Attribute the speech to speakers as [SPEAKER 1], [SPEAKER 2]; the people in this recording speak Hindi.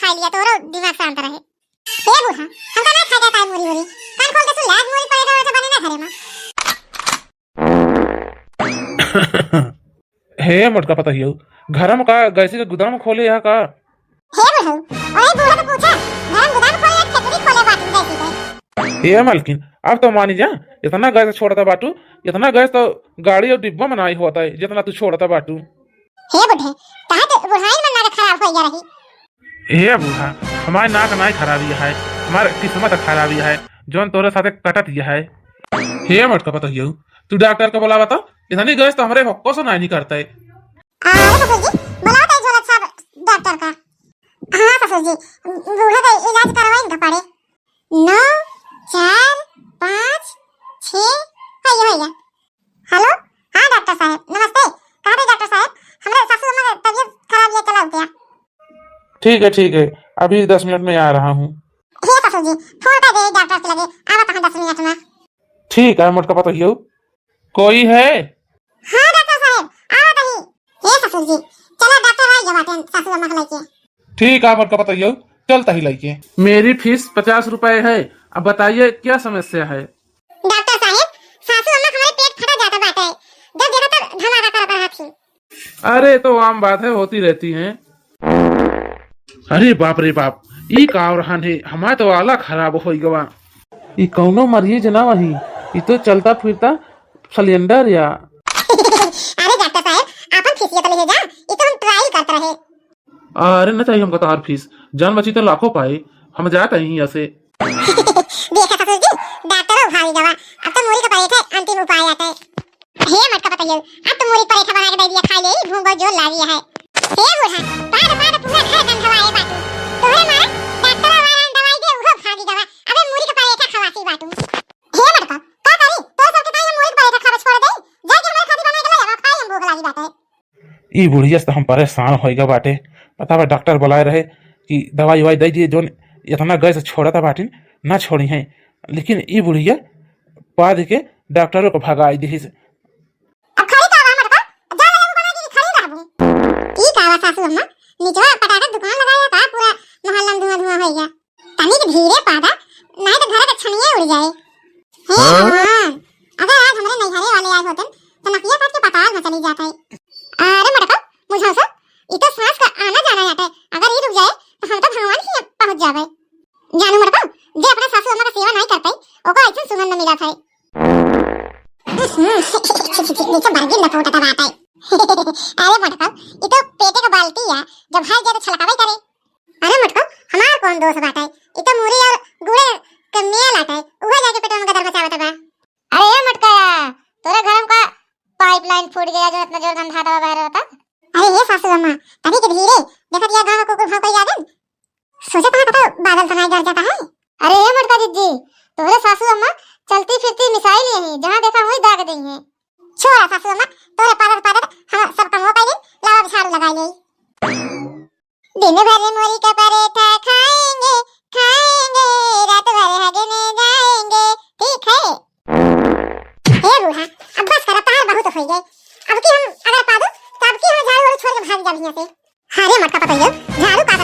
[SPEAKER 1] खा लिया तो दिमाग शांत रहे। ए बूढ़ा हमका ना खा जाता है मोरी मोरी कान खोल के सुन लाज मोरी पड़ेगा वैसे बने ना घरे में।
[SPEAKER 2] हे मोटका पता ही घर में का गैसी का गोदाम खोले यहाँ का।
[SPEAKER 1] हे बूढ़ा ओए बूढ़ा तो पूछा घर गोदाम खोले या खिचड़ी खोले बात गैसी का।
[SPEAKER 2] हे मालकिन अब तो मानी जा इतना गैस छोड़ता बाटू इतना गैस तो गाड़ी और डिब्बा में नहीं होता है जितना तू छोड़ता बाटू।
[SPEAKER 1] हे बूढ़े कहां तो बुढ़ाई में नाक खराब हो गया रही।
[SPEAKER 2] हे बूढ़ा हमारे नाक नहीं खराबी है हमारे किस्मत खराबी है जोन तोरे साथे कटत है। हे मोटका पता ही तू डॉक्टर को बोला बता इतनी गैस तो हमारे हक्को से नहीं करता है।
[SPEAKER 1] अरे ससुर जी बुलाओ तो झोला साहब डॉक्टर का। हां ससुर जी बूढ़ा का इलाज करवाएं का पड़े 9 4 5 6 है ये। हेलो हां डॉक्टर साहब नमस्ते कहां थे डॉक्टर साहब हमारे सासू अम्मा की तबीयत खराब है चला उठा।
[SPEAKER 2] ठीक है अभी 10 मिनट में आ रहा हूँ।
[SPEAKER 1] हे ससुर जी फोन कर दे डॉक्टर के लगे आवा कहां 10 मिनट में।
[SPEAKER 2] ठीक है मोटका पता ही कोई है।
[SPEAKER 1] हां डॉक्टर साहब आओ कहीं। हे ससुर जी चलो डॉक्टर आ गया बाटे सासू अम्मा के लेके।
[SPEAKER 2] ठीक है मोटका पता ही चलता ही लेके। मेरी फीस 50 रुपए है अब बताइए क्या समस्या है।
[SPEAKER 1] डॉक्टर साहब सासू अम्मा हमारे पेट फटा जाता बाटे जब देखा तब धमाका कर रहा थी।
[SPEAKER 2] अरे तो आम बात है होती रहती है। अरे बाप रे बाप ई का रहन है हमारे तो आला खराब हो गवा। ई कौनो मरीज ना वही ई तो चलता फिरता सिलेंडर या।
[SPEAKER 1] अरे डॉक्टर साहब अपन फीसिया तो ले जा ये तो हम ट्रायल करते रहे।
[SPEAKER 2] अरे न चाहिए हमको तो हर फीस जान बची तो लाखों पाए हम जाते ही यहाँ से।
[SPEAKER 1] देखा ससुर जी डॉक्टर भाई गवा अब तो मोरी का परेठा अंतिम उपाय आता है। हे मत का बताइए अब तो मोरी परेठा बना के दे दिया खा ले भूख जो लागी है। हे बूढ़ा पाद पूरा घर गंध हवाए बाटू तोरे मारे डॉक्टर वाला दवाई दे वो भागी गवा अबे मोरी का परेठा खवासी बाटू। हे मत का करी तो सबके ताई मोरी का परेठा खवा छोड़ दे जाके हमारे खाती बना के ले आवा खाई हम भूख लागी बाटे।
[SPEAKER 2] ई बुढ़िया से हम परेशान होएगा बाटे पता बा डॉक्टर बुलाए रहे कि दवाई ववाई दे दिए जो इतना गैस छोड़ा था बाटिन ना छोड़ी है लेकिन ई बुढ़िया पाद के डॉक्टरों को भगाई दी।
[SPEAKER 1] अब खड़ी का आवा मत का जा ले बना के खड़ी रहबू ई का आवा सासू अम्मा नीचवा पटाखा दुकान लगाया था पूरा मोहल्ला में धुआं धुआं हो गया तनिक धीरे पादा नहीं तो घर का छनिया उड़ जाए। हे भगवान अगर आज हमारे नैहरे वाले आए होते तो नकिया काट के पताल में चली जाता है। अरे मटका मुझे सो ये तो सांस का आना जाना जाता है अगर ये रुक जाए तो हम तो भगवान ही पहुंच जावे। जानू मटका जे अपने सासू अम्मा का सेवा नहीं करते ओको ऐसा सुगंध मिला था। नीचे बरगिन न फूटा बात है। अरे मटका ये तो पेटे का बाल्टी है जब भाई जाए तो छलकावे करे। अरे मटका हमार कौन दोस्त बात है ये तो मूरी और गुड़े का मेल आता है उहे जाके पेट में गदर मचावत बा। अरे ये मटका तोरे घर का पाइपलाइन फूट गया जो इतना जोर गंधा दवा बह रहा था। अरे ये सासू अम्मा तभी के धीरे देखा दिया गांव का कुकुर भाव कोई जागन सोचे कहां तो बादल सनाई डर जाता है। अरे ये मटका दीदी तोरे सासू अम्मा चलती फिरती मिसाइल ही जहां देखा वहीं दाग दी है। छोड़ा सासू अम्मा तोरे पादर पादर हम सब काम हो पाई लावा झाड़ू लगा ले दिन भर मोरी का परेठा खाएंगे खाएंगे रात भर हगने जाएंगे ठीक है। हे बूढ़ा अब बस कर तार बहुत हो गए अब की हम अगर पादो तब की हम झाड़ू छोड़ के भाग जा यहां से। अरे मटका पता है झाड़ू काट